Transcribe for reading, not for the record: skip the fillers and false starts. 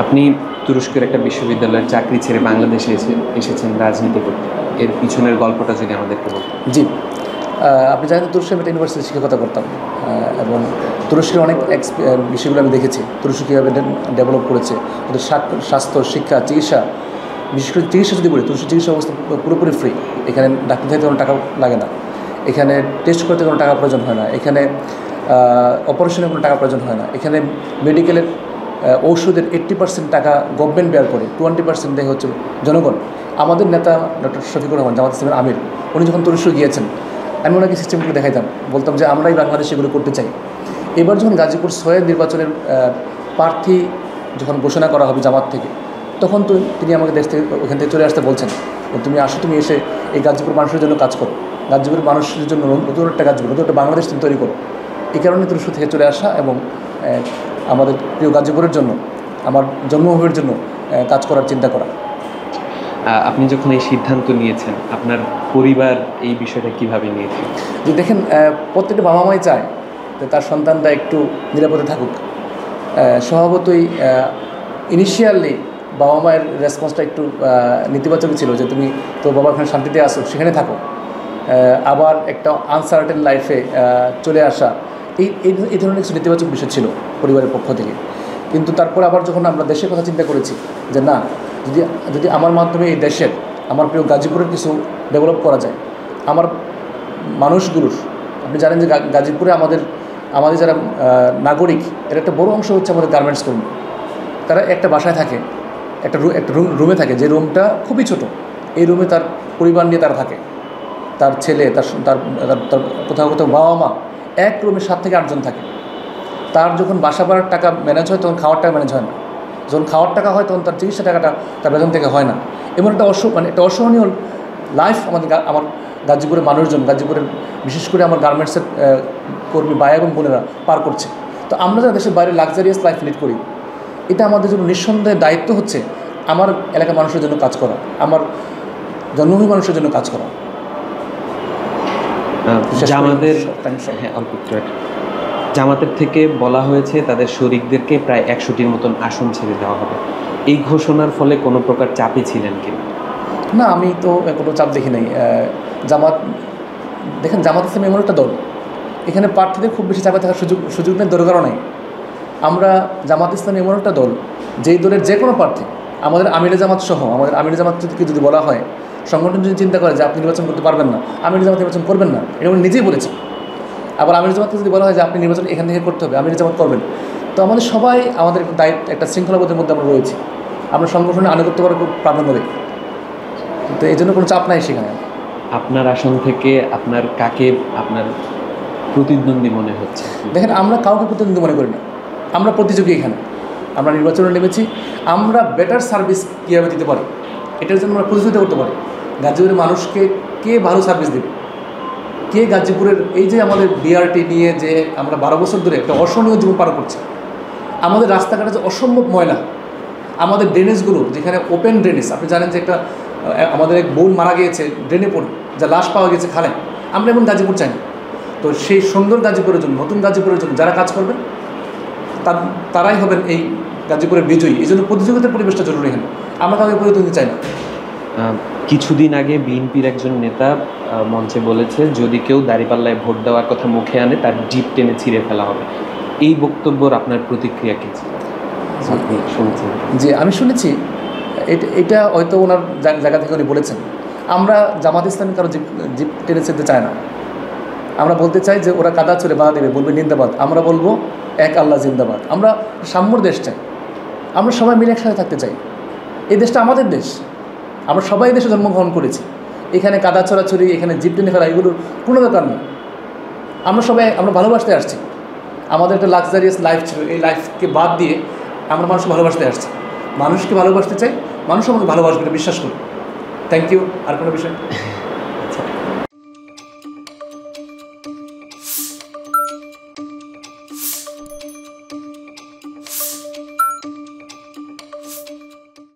আপনি তুরস্কের একটা বিশ্ববিদ্যালয়ের চাকরি ছেড়ে বাংলাদেশে এসেছেন রাজনীতি করতে। এর পিছনের গল্পটা যদি আমাদেরকে বলতেন। জি, আপনি জানেন তুরস্কে আমি একটা ইউনিভার্সিটিতে শিক্ষকতা করতাম, এবং তুরস্কের অনেক বিষয়গুলো আমি দেখেছি। তুরস্ক কীভাবে ডেভেলপ করেছে, ওদের স্বাস্থ্য, শিক্ষা, চিকিৎসা, বিশেষ করে চিকিৎসা যদি বলি, তুরস্কের চিকিৎসা অবস্থা পুরোপুরি ফ্রি। এখানে ডাক্তার থেকে কোনো টাকা লাগে না, এখানে টেস্ট করতে কোনো টাকা প্রয়োজন হয় না, এখানে অপারেশনের কোনো টাকা প্রয়োজন হয় না, এখানে মেডিকেলের ঔষধের 80% টাকা গভর্নমেন্ট বেয়ার করে, 20% দেয় হচ্ছে জনগণ। আমাদের নেতা ডক্টর শফিকুর রহমান, জামাত ইসলামের আমির, উনি যখন তুরস্ক গিয়েছেন, আমি ওনাকে সিস্টেমগুলো দেখাইতাম, বলতাম যে আমরাই বাংলাদেশে এগুলো করতে চাই। এবার যখন গাজীপুর 6 নির্বাচনের প্রার্থী যখন ঘোষণা করা হবে জামাত থেকে, তখন তো তিনি আমাকে দেশ থেকে ওখান থেকে চলে আসতে বলছেন, তুমি আসো, তুমি এসে এই গাজীপুর মানুষের জন্য কাজ করো, গাজীপুরের মানুষের জন্য নতুন একটা গাজীপুর, নতুন একটা বাংলাদেশ তুমি তৈরি করো। এই কারণে তুরস্ক থেকে চলে আসা এবং আমাদের প্রিয় গাজীপুরের জন্য, আমার জন্মভূমির জন্য কাজ করার চিন্তা করা। আপনি যখন এই সিদ্ধান্ত নিয়েছেন, আপনার পরিবার এই বিষয়টা কিভাবে নিয়েছে? যে দেখেন, প্রত্যেকটা বাবা মাই চায় যে তার সন্তানটা একটু নিরাপদে থাকুক। স্বভাবতই ইনিশিয়ালি বাবা মায়ের রেসপন্সটা একটু নেতিবাচকই ছিল, যে তুমি তো বাবা ওখানে শান্তিতে আসো, সেখানে থাকো। আবার একটা আনসার্টেন লাইফে চলে আসা, এই ধরনের কিছু নেতিবাচক বিষয় ছিল পরিবারের পক্ষ থেকে। কিন্তু তারপর আবার যখন আমরা দেশের কথা চিন্তা করেছি, যে না, যদি আমার মাধ্যমে এই দেশের, আমার প্রিয় গাজীপুরের কিছু ডেভেলপ করা যায়, আমার মানুষগুলোর, আপনি জানেন যে গাজীপুরে আমাদের যারা নাগরিক, এর একটা বড় অংশ হচ্ছে আমাদের গার্মেন্টস কর্মী। তারা একটা বাসায় থাকে, একটা রুমে থাকে, যে রুমটা খুবই ছোট। এই রুমে তার পরিবার নিয়ে তারা থাকে, তার ছেলে, তার কোথাও কোথাও বাবা মা, এক রুমে 7 থেকে 8 জন থাকে। তার যখন বাসা ভাড়ার টাকা ম্যানেজ হয়, তখন খাওয়ার টাকা ম্যানেজ হয় না। যখন খাওয়ার টাকা হয়, তখন তার চিকিৎসা টাকাটা তার বেতন থেকে হয় না। এমন একটা একটা অসহনীয় লাইফ আমার গাজীপুরের মানুষজন, গাজীপুরের বিশেষ করে আমার গার্মেন্টসের কর্মী ভাই এবং বোনেরা পার করছে। তো আমরা যারা দেশের বাইরে লাক্সারিয়াস লাইফ লিড করি, এটা আমাদের জন্য নিঃসন্দেহে দায়িত্ব হচ্ছে আমার এলাকার মানুষের জন্য কাজ করা, আমার জন্মভূমি মানুষের জন্য কাজ করা। জামাতের থেকে বলা হয়েছে তাদের শরিকদেরকে প্রায় 100টির মতন আসন ছেড়ে দেওয়া হবে। এই ঘোষণার ফলে কোনো প্রকার চাপে ছিলেন কিনা? না, আমি তো কোনো চাপ দেখি নাই। দেখেন, জামাত ইসলাম এমন একটা দল, এখানে প্রার্থীদের খুব বেশি চাপে থাকার সুযোগ নেই, দরকারও নাই। আমরা জামাত ইসলাম এমন একটা দল, যেই দলের যে কোনো প্রার্থী, আমাদের আমিরে জামাত সহ, আমাদের আমিরে জামাত যদি বলা হয়, সংগঠন যদি চিন্তা করে যে আপনি নির্বাচন করতে পারবেন না, আমিরে জামাত নির্বাচন করবেন না, এটা উনি নিজেই বলেছেন। আবার আমির জামাতকে যদি বলা হয় যে আপনি নির্বাচন এখান থেকে করতে হবে, আমির জামাত করবেন। তো আমাদের সবাই আমাদের দায়িত্ব, একটা শৃঙ্খলাবোধের মধ্যে আমরা রয়েছি, আমরা সংগঠনে আনুগত্য করার খুব প্রাধান্য দিই। তো এই জন্য কোনো চাপ নাই সেখানে। আপনার আসন থেকে আপনার কাকে আপনার প্রতিদ্বন্দ্বী মনে হচ্ছে? দেখেন, আমরা কাউকে প্রতিদ্বন্দ্বী মনে করি না, আমরা প্রতিযোগী। এখানে আমরা নির্বাচনে নেমেছি, আমরা বেটার সার্ভিস কীভাবে দিতে পারি, এটার জন্য আমরা প্রতিযোগিতা করতে পারি। গাজীপুরের মানুষকে কে ভালো সার্ভিস দেবে, কে গাজীপুরের এই যে আমাদের বিআরটি নিয়ে যে আমরা 12 বছর ধরে একটা অসহনীয় জীবন পার করছি, আমাদের রাস্তাঘাটে যে অসম্ভব ময়লা, আমাদের ড্রেনেজগুলো যেখানে ওপেন ড্রেনেজ, আপনি জানেন যে একটা আমাদের এক বোন মারা গিয়েছে ড্রেনে পড়ে, যা লাশ পাওয়া গেছে খালে। আমরা এমন গাজীপুর চাই না। তো সেই সুন্দর গাজীপুরের জন্য, নতুন গাজীপুরের জন্য যারা কাজ করবেন, তারাই হবেন এই গাজীপুরের বিজয়ী। এই জন্য প্রতিযোগিতার পরিবেশটা জরুরি। এখানে আমরা কাউকে প্রতিদ্বন্দ্বী চাই না। কিছুদিন আগে বিএনপির একজন নেতা মঞ্চে বলেছে, যদি কেউ দাঁড়িপাল্লায় ভোট দেওয়ার কথা মুখে আনে, তার জিভ টেনে ছিঁড়ে ফেলা হবে। এই বক্তব্যর আপনার প্রতিক্রিয়া কী ছিল? আপনি শুনেছেন? জি, আমি শুনেছি। এটা হয়তো ওনার জায়গা থেকে উনি বলেছেন। আমরা জামাত ইসলামী কারো জিভ টেনে ছিঁড়তে চাই না। আমরা বলতে চাই যে ওরা কাদা চলে বাধা দেবে, বলবে নিন্দাবাদ, আমরা বলবো এক আল্লাহ জিন্দাবাদ। আমরা সাম্যর দেশ চাই, আমরা সবাই মিলে একসাথে থাকতে চাই। এই দেশটা আমাদের দেশ, আমরা সবাই দেশে জন্মগ্রহণ করেছি। এখানে কাদা ছড়াছড়ি, এখানে জিভ টেনে ফেলা, এগুলোর কোনো দরকার নেই। আমরা ভালোবাসতে আসছি। আমাদের একটা লাক্সারিয়াস লাইফ ছিল, এই লাইফকে বাদ দিয়ে আমরা মানুষকে ভালোবাসতে আসছি। মানুষকে ভালোবাসতে চাই, মানুষ আমাকে ভালোবাসবে, বিশ্বাস করি। Thank you. আর কোনো বিষয়?